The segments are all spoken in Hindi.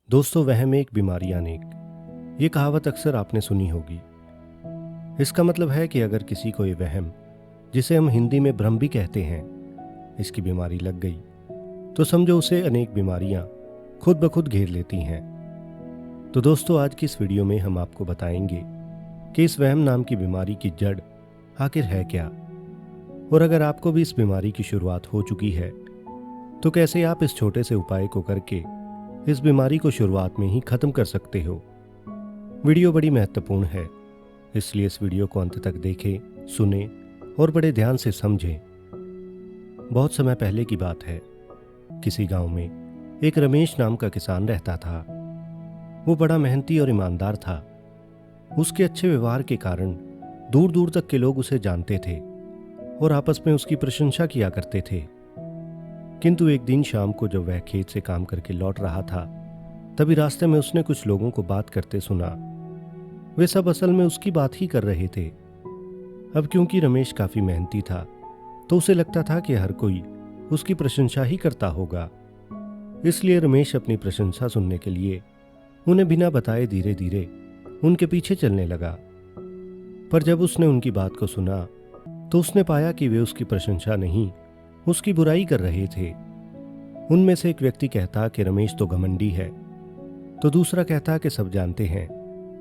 दोस्तों, वहम एक बीमारी अनेक, ये कहावत अक्सर आपने सुनी होगी। इसका मतलब है कि अगर किसी को ये वहम, जिसे हम हिंदी में भ्रम भी कहते हैं, इसकी बीमारी लग गई तो समझो उसे अनेक बीमारियां खुद ब खुद घेर लेती हैं। तो दोस्तों, आज की इस वीडियो में हम आपको बताएंगे कि इस वहम नाम की बीमारी की जड़ आखिर है क्या, और अगर आपको भी इस बीमारी की शुरुआत हो चुकी है तो कैसे आप इस छोटे से उपाय को करके इस बीमारी को शुरुआत में ही खत्म कर सकते हो। वीडियो बड़ी महत्वपूर्ण है, इसलिए इस वीडियो को अंत तक देखें, सुने और बड़े ध्यान से समझें। बहुत समय पहले की बात है। किसी गांव में एक रमेश नाम का किसान रहता था। वो बड़ा मेहनती और ईमानदार था। उसके अच्छे व्यवहार के कारण दूर दूर तक के लोग उसे जानते थे और आपस में उसकी प्रशंसा किया करते थे। किंतु एक दिन शाम को जब वह खेत से काम करके लौट रहा था, तभी रास्ते में उसने कुछ लोगों को बात करते सुना। वे सब असल में उसकी बात ही कर रहे थे। अब क्योंकि रमेश काफी मेहनती था, तो उसे लगता था कि हर कोई उसकी प्रशंसा ही करता होगा। इसलिए रमेश अपनी प्रशंसा सुनने के लिए उन्हें बिना बताए धीरे धीरे उनके पीछे चलने लगा। पर जब उसने उनकी बात को सुना तो उसने पाया कि वे उसकी प्रशंसा नहीं, उसकी बुराई कर रहे थे। उनमें से एक व्यक्ति कहता कि रमेश तो घमंडी है, तो दूसरा कहता कि सब जानते हैं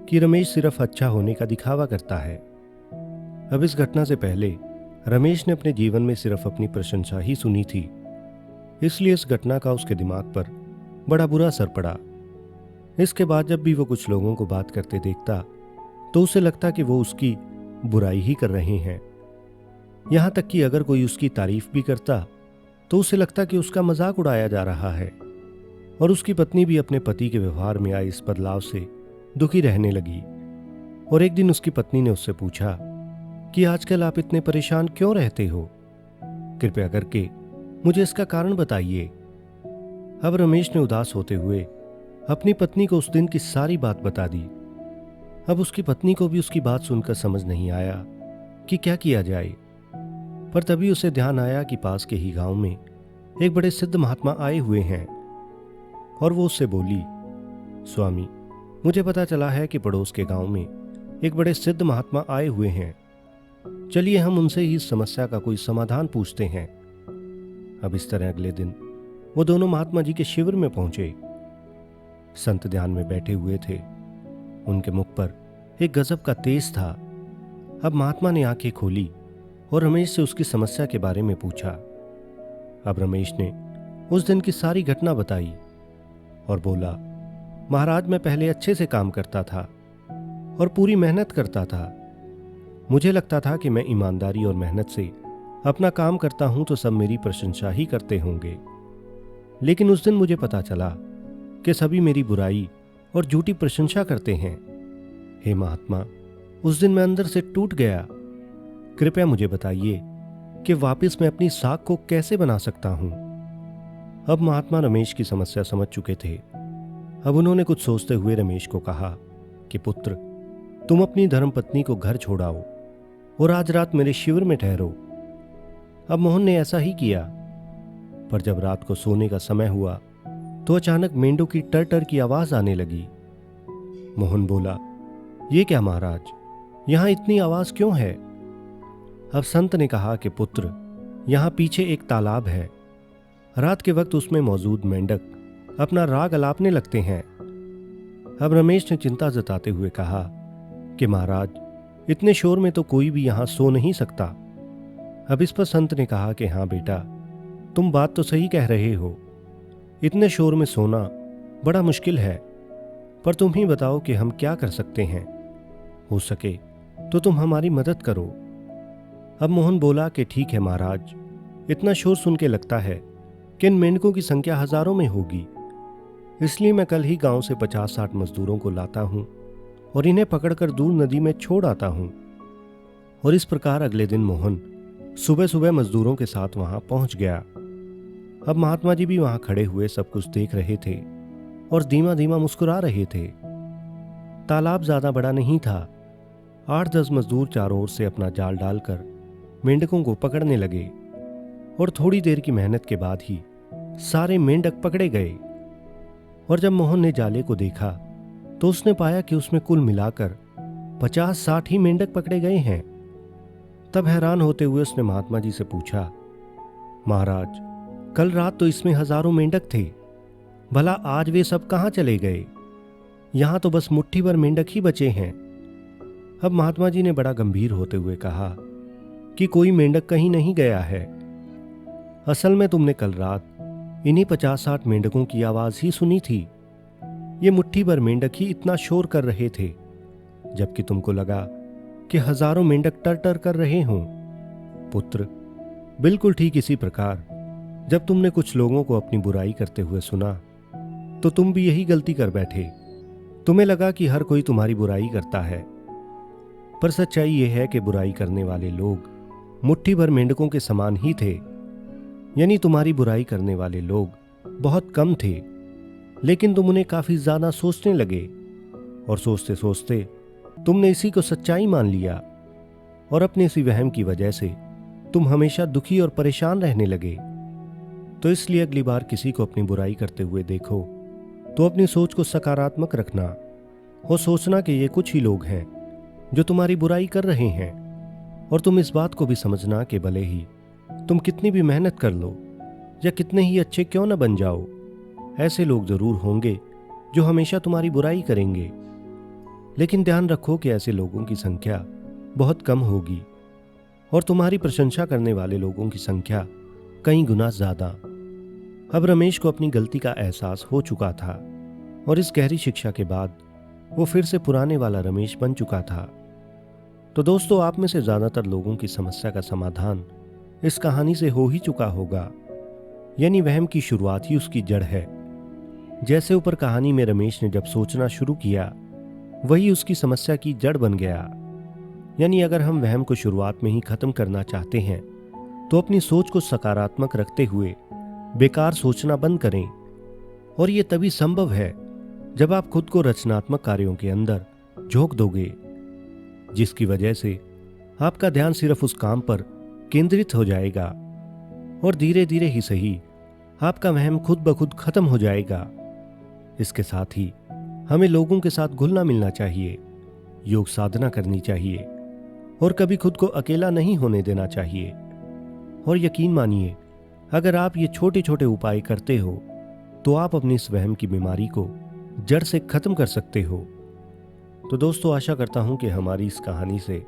कि रमेश सिर्फ अच्छा होने का दिखावा करता है। अब इस घटना से पहले रमेश ने अपने जीवन में सिर्फ अपनी प्रशंसा ही सुनी थी, इसलिए इस घटना का उसके दिमाग पर बड़ा बुरा असर पड़ा। इसके बाद जब भी वो कुछ लोगों को बात करते देखता तो उसे लगता कि वो उसकी बुराई ही कर रहे हैं। यहां तक कि अगर कोई उसकी तारीफ भी करता तो उसे लगता कि उसका मजाक उड़ाया जा रहा है। और उसकी पत्नी भी अपने पति के व्यवहार में आए इस बदलाव से दुखी रहने लगी। और एक दिन उसकी पत्नी ने उससे पूछा कि आजकल आप इतने परेशान क्यों रहते हो? कृपया करके मुझे इसका कारण बताइए। अब रमेश ने उदास होते हुए अपनी पत्नी को उस दिन की सारी बात बता दी। अब उसकी पत्नी को भी उसकी बात सुनकर समझ नहीं आया कि क्या किया जाए। पर तभी उसे ध्यान आया कि पास के ही गांव में एक बड़े सिद्ध महात्मा आए हुए हैं। और वो उससे बोली, स्वामी, मुझे पता चला है कि पड़ोस के गांव में एक बड़े सिद्ध महात्मा आए हुए हैं। चलिए हम उनसे ही इस समस्या का कोई समाधान पूछते हैं। अब इस तरह अगले दिन वो दोनों महात्मा जी के शिविर में पहुंचे। संत ध्यान में बैठे हुए थे। उनके मुख पर एक गजब का तेज था। अब महात्मा ने आंखें खोली और रमेश से उसकी समस्या के बारे में पूछा। अब रमेश ने उस दिन की सारी घटना बताई और बोला, महाराज, मैं पहले अच्छे से काम करता था और पूरी मेहनत करता था। मुझे लगता था कि मैं ईमानदारी और मेहनत से अपना काम करता हूं तो सब मेरी प्रशंसा ही करते होंगे। लेकिन उस दिन मुझे पता चला कि सभी मेरी बुराई और झूठी प्रशंसा करते हैं। हे महात्मा, उस दिन मैं अंदर से टूट गया। कृपया मुझे बताइए कि वापस मैं अपनी साख को कैसे बना सकता हूं। अब महात्मा रमेश की समस्या समझ चुके थे। अब उन्होंने कुछ सोचते हुए रमेश को कहा कि पुत्र, तुम अपनी धर्मपत्नी को घर छोड़ाओ और आज रात मेरे शिविर में ठहरो। अब मोहन ने ऐसा ही किया। पर जब रात को सोने का समय हुआ तो अचानक मेंढों की टर टर की आवाज आने लगी। मोहन बोला, ये क्या महाराज, यहां इतनी आवाज क्यों है? अब संत ने कहा कि पुत्र, यहां पीछे एक तालाब है। रात के वक्त उसमें मौजूद मेंढक अपना राग अलापने लगते हैं। अब रमेश ने चिंता जताते हुए कहा कि महाराज, इतने शोर में तो कोई भी यहां सो नहीं सकता। अब इस पर संत ने कहा कि हाँ बेटा, तुम बात तो सही कह रहे हो। इतने शोर में सोना बड़ा मुश्किल है, पर तुम ही बताओ कि हम क्या कर सकते हैं। हो सके तो तुम हमारी मदद करो। अब मोहन बोला कि ठीक है महाराज, इतना शोर सुन के लगता है कि इन मेंढकों की संख्या हजारों में होगी। इसलिए मैं कल ही गांव से 50-60 मजदूरों को लाता हूं और इन्हें पकड़कर दूर नदी में छोड़ आता हूं। और इस प्रकार अगले दिन मोहन सुबह सुबह मजदूरों के साथ वहां पहुंच गया। अब महात्मा जी भी वहां खड़े हुए सब कुछ देख रहे थे और धीमा धीमा मुस्कुरा रहे थे। तालाब ज्यादा बड़ा नहीं था। 8-10 मजदूर चारों ओर से अपना जाल डालकर मेंढकों को पकड़ने लगे और थोड़ी देर की मेहनत के बाद ही सारे मेंढक पकड़े गए। और जब मोहन ने जाले को देखा तो उसने पाया कि उसमें कुल मिलाकर 50-60 ही मेंढक पकड़े गए हैं। तब हैरान होते हुए उसने महात्मा जी से पूछा, महाराज, कल रात तो इसमें हजारों मेंढक थे, भला आज वे सब कहां चले गए? यहां तो बस मुट्ठी भर मेंढक ही बचे हैं। अब महात्मा जी ने बड़ा गंभीर होते हुए कहा कि कोई मेंढक कहीं नहीं गया है। असल में तुमने कल रात इन्हीं 50-60 मेंढकों की आवाज ही सुनी थी। ये मुट्ठी भर मेंढक ही इतना शोर कर रहे थे, जबकि तुमको लगा कि हजारों मेंढक टर टर कर रहे हों। पुत्र, बिल्कुल ठीक इसी प्रकार जब तुमने कुछ लोगों को अपनी बुराई करते हुए सुना तो तुम भी यही गलती कर बैठे। तुम्हें लगा कि हर कोई तुम्हारी बुराई करता है, पर सच्चाई यह है कि बुराई करने वाले लोग मुट्ठी भर मेंढकों के समान ही थे। यानी तुम्हारी बुराई करने वाले लोग बहुत कम थे, लेकिन तुम उन्हें काफी ज्यादा सोचने लगे और सोचते सोचते तुमने इसी को सच्चाई मान लिया और अपने इसी वहम की वजह से तुम हमेशा दुखी और परेशान रहने लगे। तो इसलिए अगली बार किसी को अपनी बुराई करते हुए देखो तो अपनी सोच को सकारात्मक रखना और सोचना कि ये कुछ ही लोग हैं जो तुम्हारी बुराई कर रहे हैं। और तुम इस बात को भी समझना कि भले ही तुम कितनी भी मेहनत कर लो या कितने ही अच्छे क्यों न बन जाओ, ऐसे लोग जरूर होंगे जो हमेशा तुम्हारी बुराई करेंगे। लेकिन ध्यान रखो कि ऐसे लोगों की संख्या बहुत कम होगी और तुम्हारी प्रशंसा करने वाले लोगों की संख्या कई गुना ज्यादा। अब रमेश को अपनी गलती का एहसास हो चुका था और इस गहरी शिक्षा के बाद वो फिर से पुराने वाला रमेश बन चुका था। तो दोस्तों, आप में से ज्यादातर लोगों की समस्या का समाधान इस कहानी से हो ही चुका होगा। यानी वहम की शुरुआत ही उसकी जड़ है। जैसे ऊपर कहानी में रमेश ने जब सोचना शुरू किया, वही उसकी समस्या की जड़ बन गया। यानी अगर हम वहम को शुरुआत में ही खत्म करना चाहते हैं तो अपनी सोच को सकारात्मक रखते हुए बेकार सोचना बंद करें। और ये तभी संभव है जब आप खुद को रचनात्मक कार्यों के अंदर झोंक दोगे, जिसकी वजह से आपका ध्यान सिर्फ उस काम पर केंद्रित हो जाएगा और धीरे धीरे ही सही आपका वहम खुद ब खुद खत्म हो जाएगा। इसके साथ ही हमें लोगों के साथ घुलना मिलना चाहिए, योग साधना करनी चाहिए और कभी खुद को अकेला नहीं होने देना चाहिए। और यकीन मानिए, अगर आप ये छोटे छोटे उपाय करते हो तो आप अपनी इस वहम की बीमारी को जड़ से खत्म कर सकते हो। तो दोस्तों, आशा करता हूं कि हमारी इस कहानी से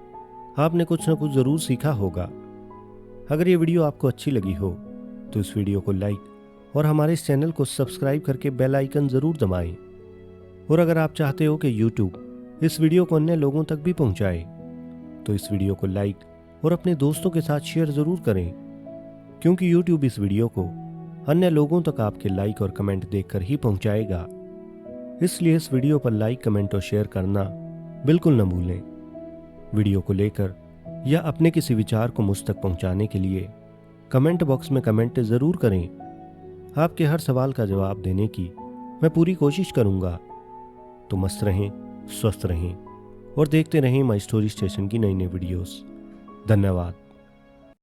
आपने कुछ न कुछ जरूर सीखा होगा। अगर ये वीडियो आपको अच्छी लगी हो तो इस वीडियो को लाइक और हमारे इस चैनल को सब्सक्राइब करके बेल आइकन जरूर दबाएं। और अगर आप चाहते हो कि YouTube इस वीडियो को अन्य लोगों तक भी पहुंचाए तो इस वीडियो को लाइक और अपने दोस्तों के साथ शेयर जरूर करें, क्योंकि YouTube इस वीडियो को अन्य लोगों तक आपके लाइक और कमेंट देखकर ही पहुंचाएगा। इसलिए इस वीडियो पर लाइक, कमेंट और शेयर करना बिल्कुल न भूलें। वीडियो को लेकर या अपने किसी विचार को मुझ तक पहुंचाने के लिए कमेंट बॉक्स में कमेंट जरूर करें। आपके हर सवाल का जवाब देने की मैं पूरी कोशिश करूंगा। तो मस्त रहें, स्वस्थ रहें और देखते रहें माई स्टोरी स्टेशन की नई नई वीडियोस। धन्यवाद।